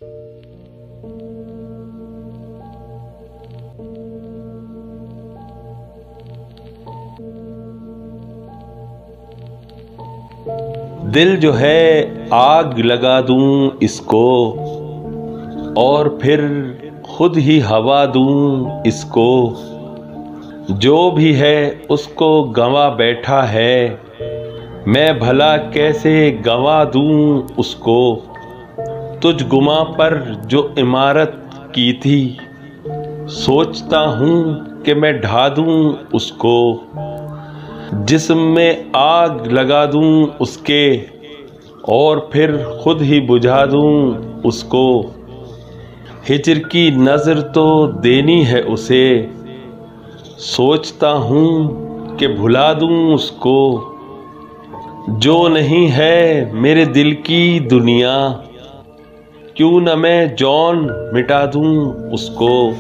दिल जो है आग लगा दूं इसको और फिर खुद ही हवा दूं इसको। जो भी है उसको गंवा बैठा है, मैं भला कैसे गंवा दूं उसको। तुझ गुमा पर जो इमारत की थी, सोचता हूं कि मैं ढा दूं उसको। जिस्म में आग लगा दूं उसके और फिर खुद ही बुझा दूं उसको। हिज्र की नजर तो देनी है उसे, सोचता हूं कि भुला दूं उसको। जो नहीं है मेरे दिल की दुनिया, क्यों न मैं जौन मिटा दूं उसको।